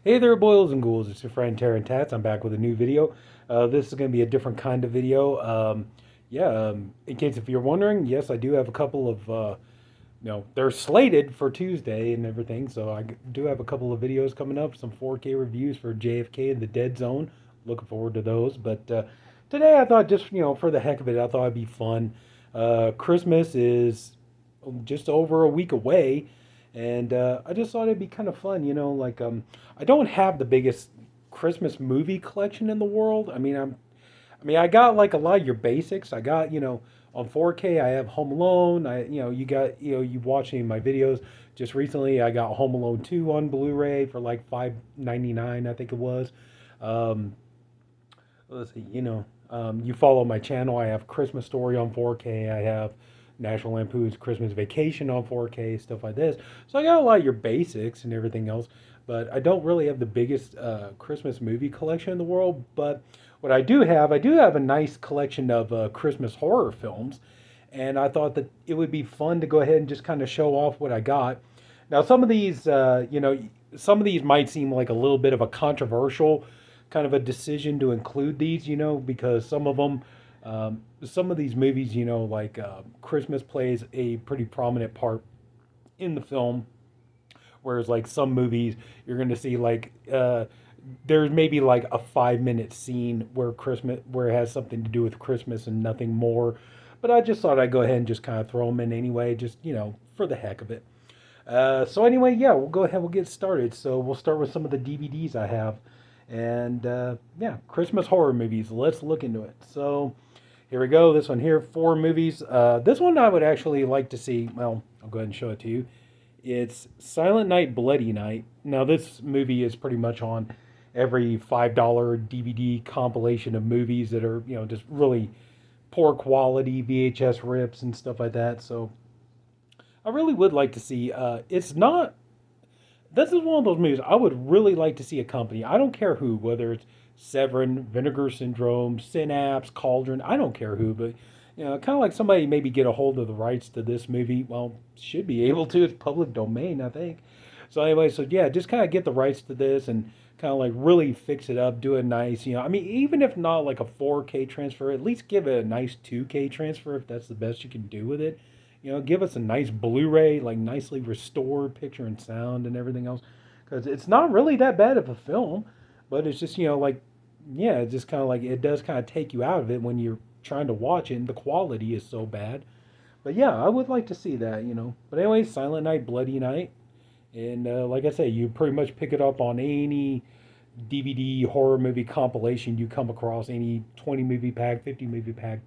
Hey there, boils and ghouls. It's your friend Taryn Tats. I'm back with a new video. This is going to be a different kind of video. In case if you're wondering, yes, I do have a couple of, they're slated for Tuesday and everything. So I do have a couple of videos coming up, some 4K reviews for JFK and the Dead Zone. Looking forward to those. But today I thought just, for the heck of it, I thought it'd be fun. Christmas is just over a week away. And I just thought it'd be kind of fun, I don't have the biggest Christmas movie collection in the world. I got like a lot of your basics. I got, on 4K, I have Home Alone. You watching my videos just recently. I got Home Alone 2 on Blu-ray for like $5.99, I think it was. Um, let's see, you follow my channel. I have Christmas Story on 4K. I have National Lampoon's Christmas Vacation on 4K, stuff like this. So I got a lot of your basics and everything else, but I don't really have the biggest Christmas movie collection in the world. But what I do have a nice collection of Christmas horror films, and I thought that it would be fun to go ahead and just kind of show off what I got. Now, some of these might seem like a little bit of a controversial kind of a decision to include these, because some of these movies, Christmas plays a pretty prominent part in the film, whereas like some movies, you're going to see there's maybe like a 5 minute scene where it has something to do with Christmas and nothing more. But I just thought I'd go ahead and just kind of throw them in anyway, just for the heck of it. So anyway, yeah, we'll go ahead. We'll get started. So we'll start with some of the DVDs I have, and Christmas horror movies. Let's look into it. So here we go. This one here, 4 movies. This one I would actually like to see. Well, I'll go ahead and show it to you. It's Silent Night, Bloody Night. Now this movie is pretty much on every $5 DVD compilation of movies that are just really poor quality VHS rips and stuff like that. So I really would like to see. It's not. This is one of those movies I would really like to see a company. I don't care who, whether it's Severin, Vinegar Syndrome, Synapse, Cauldron. I don't care who, but kind of like somebody maybe get a hold of the rights to this movie. Well, should be able to. It's public domain, I think. So anyway, so yeah, just kind of get the rights to this and kind of like really fix it up, do it nice. Even if not like a 4K transfer, at least give it a nice 2K transfer if that's the best you can do with it. Give us a nice Blu-ray, like nicely restored picture and sound and everything else, because it's not really that bad of a film, but it's just yeah, it's just kind of like it does kind of take you out of it when you're trying to watch it, and the quality is so bad. But yeah, I would like to see that. But anyway, Silent Night, Bloody Night, and like I say, you pretty much pick it up on any DVD horror movie compilation you come across, any 20 movie pack, 50 movie pack.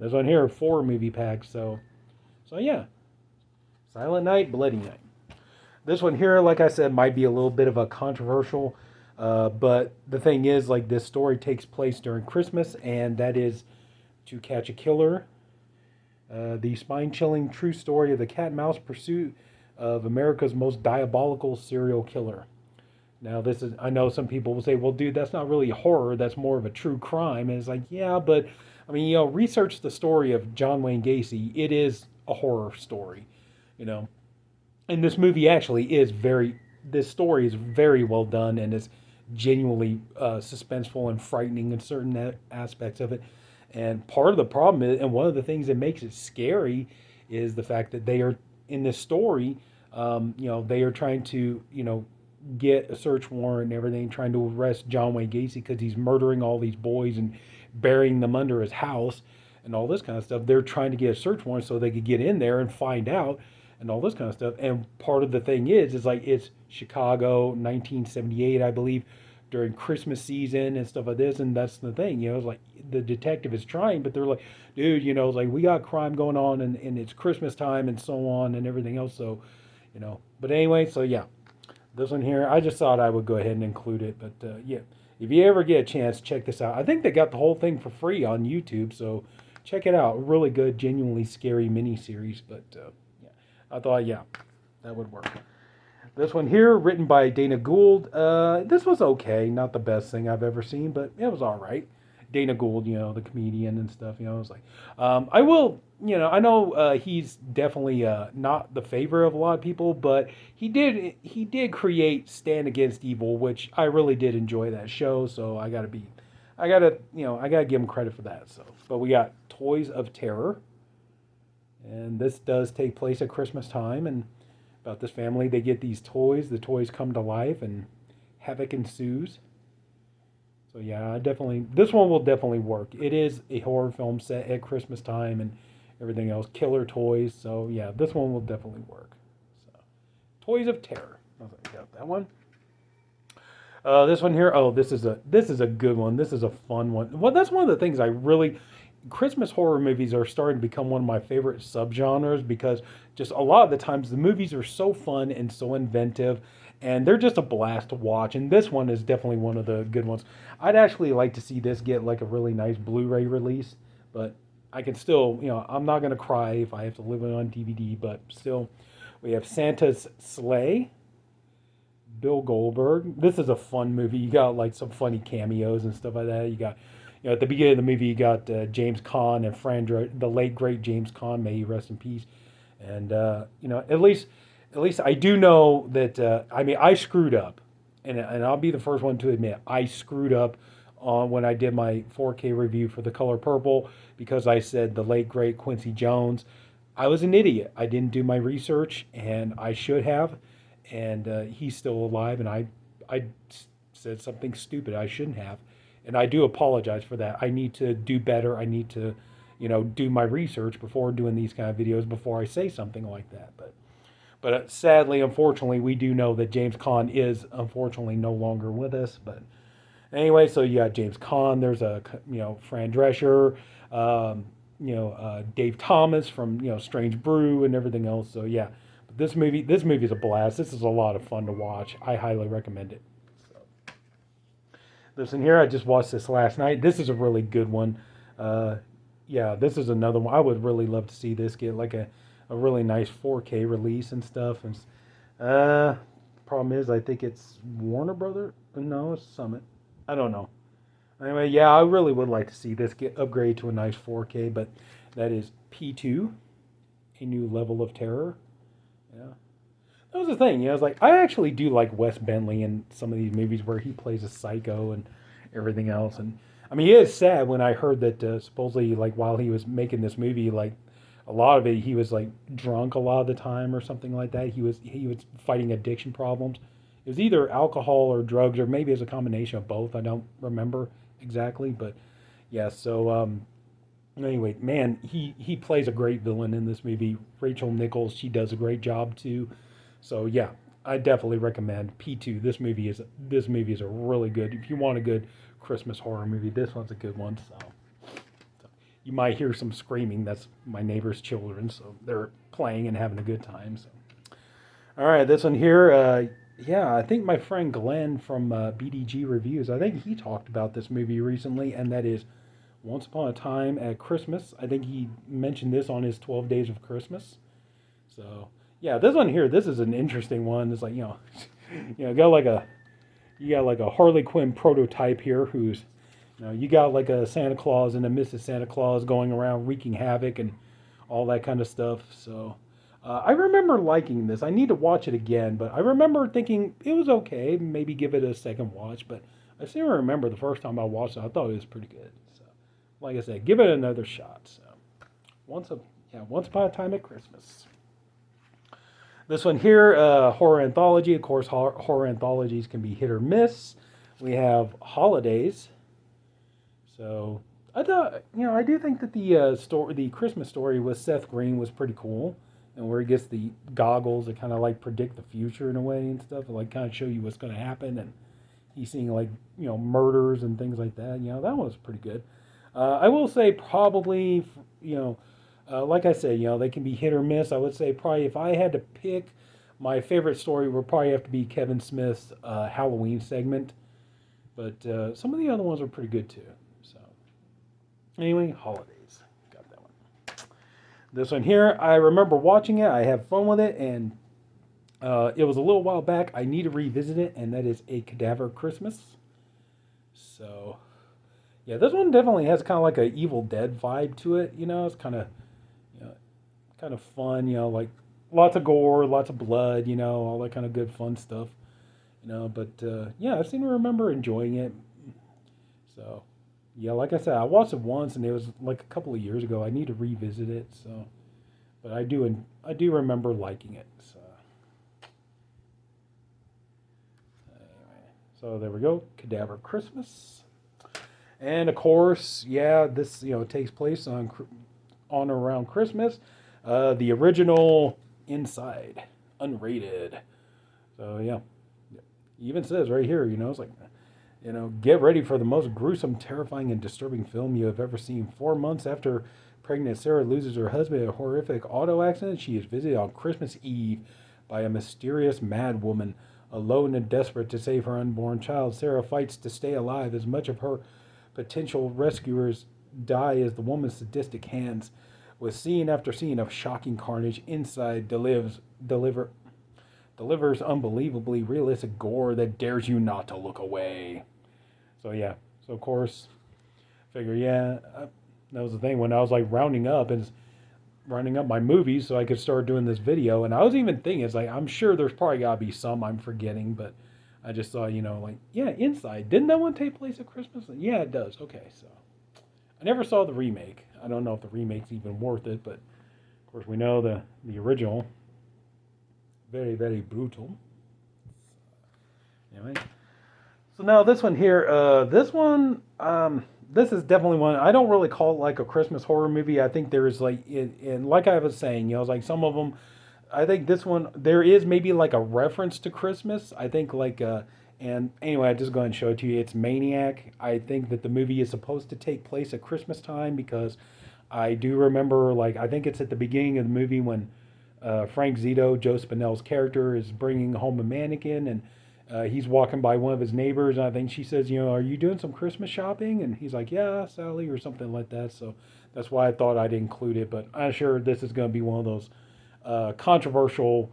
There's on here 4 movie packs, so yeah, Silent Night, Bloody Night. This one here, like I said, might be a little bit of a controversial, but the thing is, like this story takes place during Christmas, and that is To Catch a Killer, the spine-chilling true story of the cat-and-mouse pursuit of America's most diabolical serial killer. Now, I know some people will say, well, dude, that's not really horror. That's more of a true crime. And it's like, yeah, but, research the story of John Wayne Gacy. It is a horror story, you know. And this movie actually this story is very well done and is genuinely suspenseful and frightening in certain aspects of it. And part of the problem is, and one of the things that makes it scary is the fact that they are, in this story, they are trying to, get a search warrant and everything, trying to arrest John Wayne Gacy because he's murdering all these boys and burying them under his house and all this kind of stuff. They're trying to get a search warrant so they could get in there and find out and all this kind of stuff. And part of the thing is like it's Chicago, 1978, I believe, during Christmas season and stuff like this. And that's the thing, it's like the detective is trying, but they're like, dude, it's like we got crime going on and it's Christmas time and so on and everything else. So, but anyway, so yeah. This one here, I just thought I would go ahead and include it. But yeah, if you ever get a chance, check this out. I think they got the whole thing for free on YouTube, so check it out. Really good, genuinely scary miniseries. But yeah, I thought, yeah, that would work. This one here, written by Dana Gould. This was okay. Not the best thing I've ever seen, but it was all right. Dana Gould, the comedian and stuff. I was like, I will, I know he's definitely not the favorite of a lot of people, but he did create Stand Against Evil, which I really did enjoy that show. So I gotta give him credit for that. So, but we got Toys of Terror, and this does take place at Christmas time, and about this family, they get these toys. The toys come to life, and havoc ensues. So yeah, this one will definitely work. It is a horror film set at Christmas time and everything else, killer toys. So yeah, this one will definitely work. So, Toys of Terror. I was like, got that one. This one here. Oh, this is a good one. This is a fun one. Well, that's one of the things I really. Christmas horror movies are starting to become one of my favorite subgenres because just a lot of the times the movies are so fun and so inventive, and they're just a blast to watch. And this one is definitely one of the good ones. I'd actually like to see this get like a really nice Blu-ray release, but I can still, I'm not gonna cry if I have to live it on DVD. But still, we have Santa's Sleigh. Bill Goldberg. This is a fun movie. You got like some funny cameos and stuff like that. You got, at the beginning of the movie, you got James Caan and the late great James Caan. May he rest in peace. And at least I do know that. I screwed up, and I'll be the first one to admit I screwed up on when I did my 4K review for The Color Purple because I said the late great Quincy Jones. I was an idiot. I didn't do my research, and I should have. And he's still alive, and I said something stupid I shouldn't have, and I do apologize for that. I need to do better. I need to, do my research before doing these kind of videos before I say something like that. But sadly, unfortunately, we do know that James Caan is unfortunately no longer with us. But anyway, so you got James Caan. There's Fran Drescher, Dave Thomas from Strange Brew and everything else. So yeah. This movie is a blast. This is a lot of fun to watch. I highly recommend it. So, this in here, I just watched this last night. This is a really good one. Yeah, this is another one. I would really love to see this get like a really nice 4K release and stuff. And problem is, I think it's Warner Brother. No, it's Summit. I don't know. Anyway, yeah, I really would like to see this get upgraded to a nice 4K. But that is P2, A New Level of Terror. Yeah. That was the thing. I was like, I actually do like Wes Bentley in some of these movies where he plays a psycho and everything else. And I mean, it is sad when I heard that supposedly, like, while he was making this movie, like, a lot of it, he was like drunk a lot of the time or something like that. He was fighting addiction problems. It was either alcohol or drugs, or maybe it's a combination of both. I don't remember exactly, but yeah. So anyway, man, he plays a great villain in this movie. Rachel Nichols, she does a great job too. So yeah, I definitely recommend P2. This movie is a really good. If you want a good Christmas horror movie, this one's a good one. So you might hear some screaming. That's my neighbor's children, so they're playing and having a good time. So all right, this one here. Yeah, I think my friend Glenn from BDG Reviews. I think he talked about this movie recently, and that is Once Upon a Time at Christmas. I think he mentioned this on his 12 Days of Christmas. So yeah, this one here, this is an interesting one. It's like, you got like a Harley Quinn prototype here who's, you got like a Santa Claus and a Mrs. Santa Claus going around wreaking havoc and all that kind of stuff. So I remember liking this. I need to watch it again, but I remember thinking it was okay. Maybe give it a second watch, but I still remember the first time I watched it, I thought it was pretty good. So, like I said, give it another shot. So, Once Upon a Time at Christmas. This one here, horror anthology. Of course, horror anthologies can be hit or miss. We have Holidays. So I thought, I do think that the Christmas story with Seth Green was pretty cool, and where he gets the goggles that kind of like predict the future in a way and stuff, and like kind of show you what's going to happen, and he's seeing like murders and things like that. That was pretty good. I will say probably, like I said, they can be hit or miss. I would say probably if I had to pick, my favorite story would probably have to be Kevin Smith's Halloween segment. But some of the other ones are pretty good too. So anyway, Holidays. Got that one. This one here, I remember watching it. I have fun with it, and it was a little while back. I need to revisit it, and that is A Cadaver Christmas. So Yeah, this one definitely has kind of like a Evil Dead vibe to it. It's you know, kind of fun. Like lots of gore, lots of blood. All that kind of good fun stuff. But yeah, I seem to remember enjoying it. So yeah, like I said, I watched it once, and it was like a couple of years ago. I need to revisit it. So, but I do remember liking it. So anyway, so there we go, Cadaver Christmas. And of course, yeah, this takes place on or around Christmas. The original Inside, unrated. So yeah, it even says right here, it's like, get ready for the most gruesome, terrifying, and disturbing film you have ever seen. 4 months after pregnant Sarah loses her husband in a horrific auto accident, she is visited on Christmas Eve by a mysterious mad woman. Alone and desperate to save her unborn child, Sarah fights to stay alive as much of her potential rescuers die as the woman's sadistic hands. With scene after scene of shocking carnage, Inside delivers unbelievably realistic gore that dares you not to look away. So yeah, so of course, figure that was the thing when I was like rounding up my movies so I could start doing this video. And I was even thinking, it's like, I'm sure there's probably gotta be some I'm forgetting, but I just thought, like, yeah, Inside. Didn't that one take place at Christmas? Yeah, it does. Okay, so I never saw the remake. I don't know if the remake's even worth it, but of course we know the original, very, very brutal. Anyway, so now this one here, this is definitely one. I don't really call it like a Christmas horror movie. I think there is like, in like I was saying, it's like some of them. I think this one there is maybe like a reference to Christmas. I think and anyway, I just go ahead and show it to you. It's Maniac. I think that the movie is supposed to take place at Christmas time because I do remember, like, I think it's at the beginning of the movie when Frank Zito, Joe Spinell's character, is bringing home a mannequin, and he's walking by one of his neighbors, and I think she says, are you doing some Christmas shopping? And he's like, yeah, Sally, or something like that. So that's why I thought I'd include it, but I'm sure this is going to be one of those controversial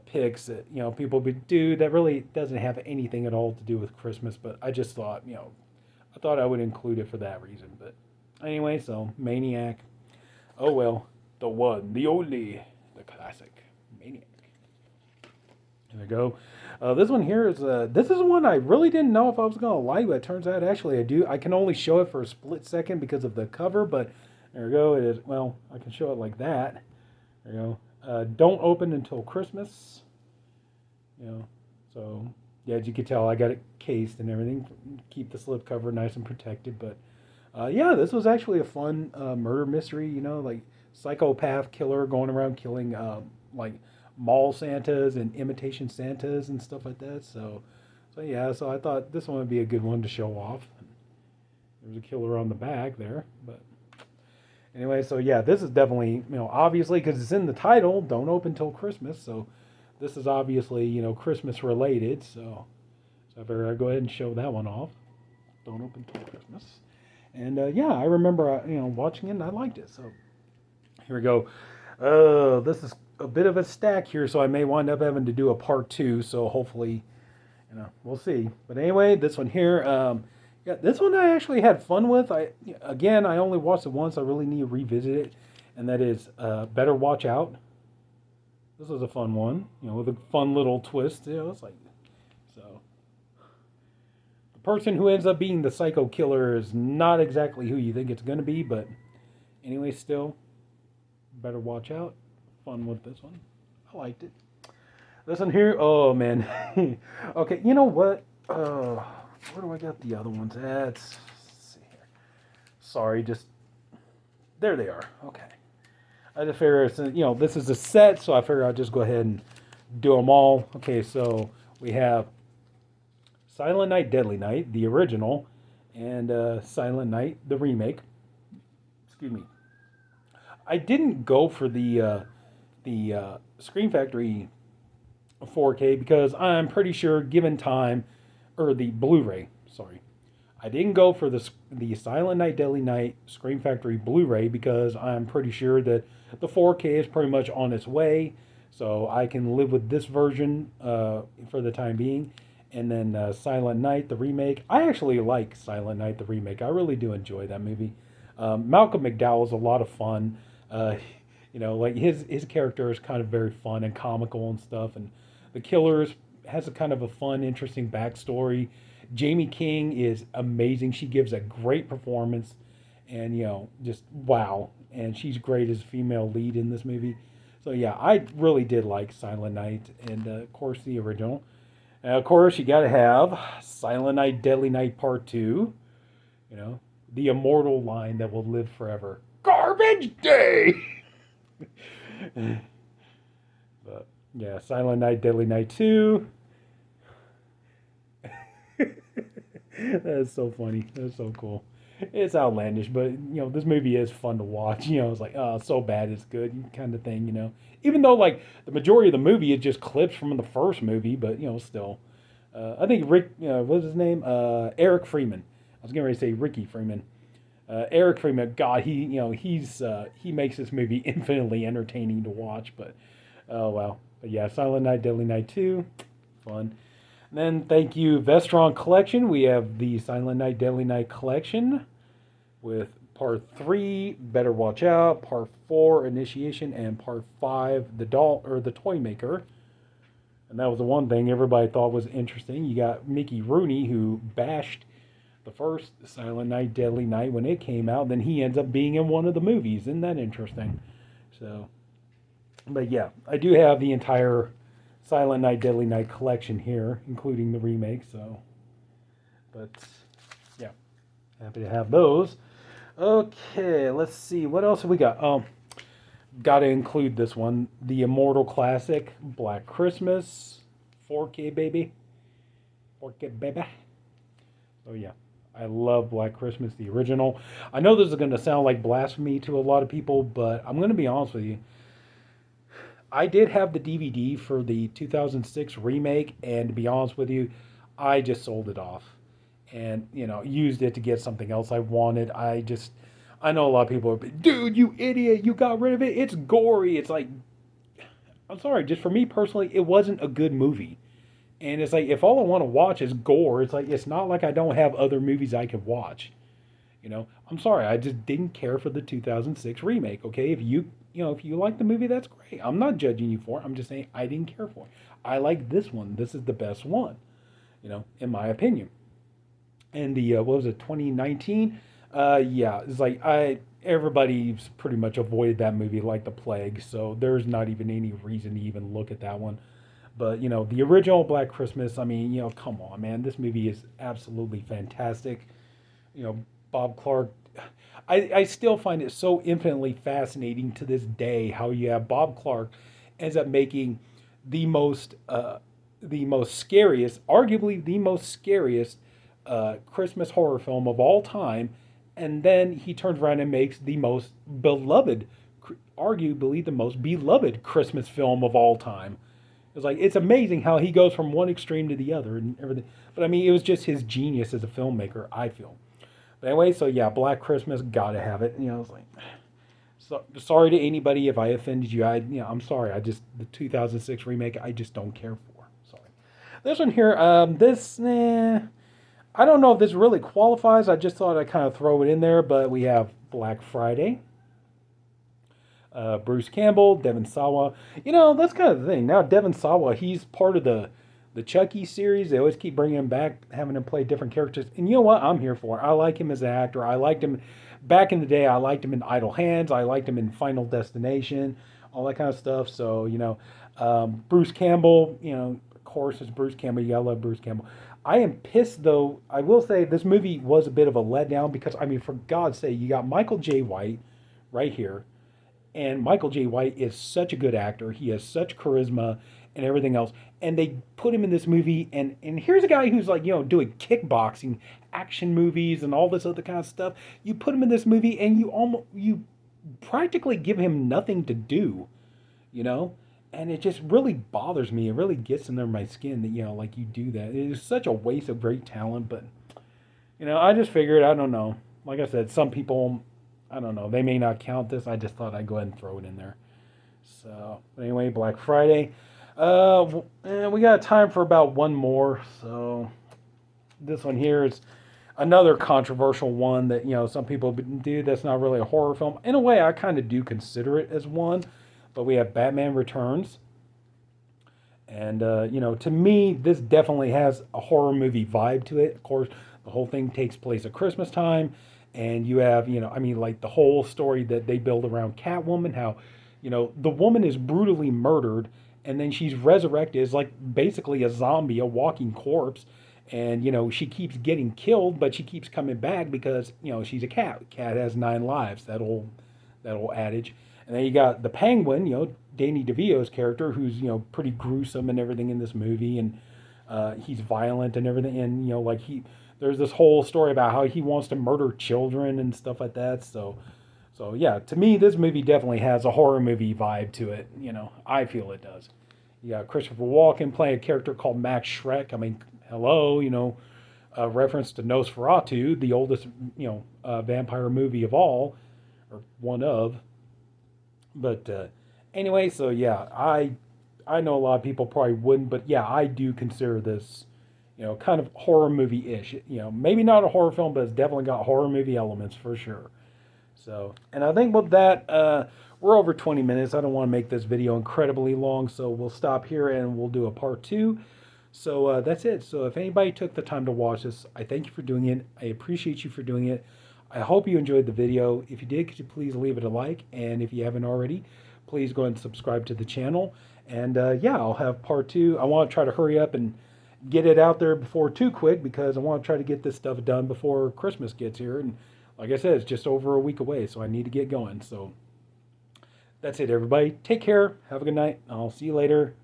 picks that people would do that really doesn't have anything at all to do with Christmas. But I just thought I thought I would include it for that reason. But anyway, so Maniac. Oh well, the one, the only, the classic Maniac. There we go. This one here is this is one I really didn't know if I was gonna like, but it turns out actually I do. I can only show it for a split second because of the cover, but there we go. It is, well, I can show it like that. There you go. Don't open until Christmas. So yeah, as you can tell, I got it cased and everything. Keep the slip cover nice and protected. But yeah, this was actually a fun murder mystery. Like psychopath killer going around killing like mall Santas and imitation Santas and stuff like that. So yeah, so I thought this one would be a good one to show off. There's a killer on the back there, but anyway, so yeah, this is definitely, obviously, because it's in the title, Don't Open Till Christmas, so this is obviously, Christmas related, so I figured I'd go ahead and show that one off. Don't Open Till Christmas. And yeah, I remember, watching it, and I liked it, so here we go. This is a bit of a stack here, so I may wind up having to do a part 2, so hopefully, we'll see. But anyway, this one here, yeah, this one I actually had fun with. I only watched it once. I really need to revisit it, and that is Better Watch Out. This was a fun one, with a fun little twist. It's like, so the person who ends up being the psycho killer is not exactly who you think it's going to be, but anyway, still, Better Watch Out. Fun with this one. I liked it. This one here, oh man. Okay, you know what? Where do I got the other ones at? Let's see here. Sorry, just there they are. Okay. I just figure, this is a set, so I figure I'll just go ahead and do them all. Okay, so we have Silent Night, Deadly Night, the original, and Silent Night, the remake. Excuse me. I didn't go for the Scream Factory 4K because I'm pretty sure, given time, or the Blu-ray, sorry. I didn't go for the Silent Night, Deadly Night Scream Factory Blu-ray because I'm pretty sure that the 4K is pretty much on its way, so I can live with this version for the time being. And then Silent Night, the remake. I actually like Silent Night, the remake. I really do enjoy that movie. Malcolm McDowell is a lot of fun. Uh, like his character is kind of very fun and comical and stuff. And the killers has a kind of a fun, interesting backstory. Jamie King is amazing. She gives a great performance, and just wow. And she's great as a female lead in this movie. So yeah, I really did like Silent Night, and of course the original. And of course, you got to have Silent Night, Deadly Night Part 2. The immortal line that will live forever. Garbage Day! But, yeah, Silent Night, Deadly Night 2. That's so funny. That's so cool. It's outlandish, but, this movie is fun to watch. It's like, oh, so bad it's good kind of thing. Even though, like, the majority of the movie is just clips from the first movie, but, still. I think Rick, what's his name? Eric Freeman. I was getting ready to say Ricky Freeman. Eric Freeman, God, he makes this movie infinitely entertaining to watch. But oh wow, but yeah, Silent Night, Deadly Night 2, fun. And then thank you, Vestron Collection. We have the Silent Night, Deadly Night collection with Part 3, Better Watch Out, Part 4, Initiation, and Part 5, the doll or the toy maker. And that was the one thing everybody thought was interesting. You got Mickey Rooney, who bashed the first Silent Night, Deadly Night when it came out. Then he ends up being in one of the movies. Isn't that interesting? So, but yeah, I do have the entire Silent Night, Deadly Night collection here, including the remake. So, but yeah, happy to have those. Okay, let's see. What else have we got? Got to include this one, the Immortal Classic, Black Christmas, 4K baby, 4K baby. So yeah, I love Black Christmas, the original. I know this is going to sound like blasphemy to a lot of people, but I'm going to be honest with you. I did have the DVD for the 2006 remake, and to be honest with you, I just sold it off, and used it to get something else I wanted. I know a lot of people are, dude, you idiot, you got rid of it. It's gory. It's like, I'm sorry, just for me personally, it wasn't a good movie. And it's like, if all I want to watch is gore, it's like, it's not like I don't have other movies I could watch. I'm sorry, I just didn't care for the 2006 remake, okay? If you like the movie, that's great. I'm not judging you for it. I'm just saying I didn't care for it. I like this one. This is the best one, in my opinion. And the, what was it, 2019? Yeah, it's like everybody's pretty much avoided that movie like the plague, so there's not even any reason to even look at that one. But the original Black Christmas, I mean, come on, man, this movie is absolutely fantastic. Bob Clark. I still find it so infinitely fascinating to this day how you have Bob Clark ends up making the most scariest, arguably the most scariest Christmas horror film of all time, and then he turns around and makes the most beloved, arguably the most beloved Christmas film of all time. It's like, it's amazing how he goes from one extreme to the other and everything. But I mean, it was just his genius as a filmmaker, I feel. But anyway, so yeah, Black Christmas, gotta have it. It's like, so sorry to anybody if I offended you. I'm sorry. The 2006 remake, I just don't care for. Sorry. This one here, I don't know if this really qualifies. I just thought I'd kind of throw it in there, but we have Black Friday. Bruce Campbell, Devon Sawa. That's kind of the thing. Now Devon Sawa, he's part of the Chucky series. They always keep bringing him back, having him play different characters. And you know what? I'm here for it. I like him as an actor. I liked him back in the day. I liked him in Idle Hands. I liked him in Final Destination, all that kind of stuff. So, Bruce Campbell, of course, it's Bruce Campbell. You gotta love Bruce Campbell. I am pissed, though. I will say this movie was a bit of a letdown because, I mean, for God's sake, you got Michael J. White right here. And Michael J. White is such a good actor. He has such charisma and everything else. And they put him in this movie. And here's a guy who's like, doing kickboxing, action movies, and all this other kind of stuff. You put him in this movie and you practically give him nothing to do, And it just really bothers me. It really gets under my skin that, like you do that. It is such a waste of great talent. But, I just figured, I don't know. Like I said, some people, I don't know, they may not count this. I just thought I'd go ahead and throw it in there. So, but anyway, Black Friday. We got time for about one more. So this one here is another controversial one that some people do. That's not really a horror film. In a way, I kind of do consider it as one. But we have Batman Returns, and to me, this definitely has a horror movie vibe to it. Of course, the whole thing takes place at Christmas time, and you have like the whole story that they build around Catwoman. How the woman is brutally murdered, and then she's resurrected as like basically a zombie, a walking corpse. And she keeps getting killed, but she keeps coming back because she's a cat. Cat has 9 lives. That old adage. And then you got the Penguin, Danny DeVito's character, who's pretty gruesome and everything in this movie, and he's violent and everything. And like there's this whole story about how he wants to murder children and stuff like that. So yeah, to me, this movie definitely has a horror movie vibe to it. I feel it does. You got Christopher Walken playing a character called Max Schreck. I mean, hello, a reference to Nosferatu, the oldest vampire movie of all, or one of. But anyway, so yeah, I know a lot of people probably wouldn't, but yeah, I do consider this, kind of horror movie-ish. Maybe not a horror film, but it's definitely got horror movie elements for sure. So, and I think with that, we're over 20 minutes. I don't want to make this video incredibly long, so we'll stop here and we'll do a part 2. So that's it. So if anybody took the time to watch this, I thank you for doing it. I appreciate you for doing it. I hope you enjoyed the video. If you did, could you please leave it a like? And if you haven't already, please go ahead and subscribe to the channel. And yeah, I'll have part 2. I want to try to hurry up and get it out there before too quick, because I want to try to get this stuff done before Christmas gets here. And like I said, it's just over a week away, so I need to get going. So that's it, everybody. Take care. Have a good night. I'll see you later.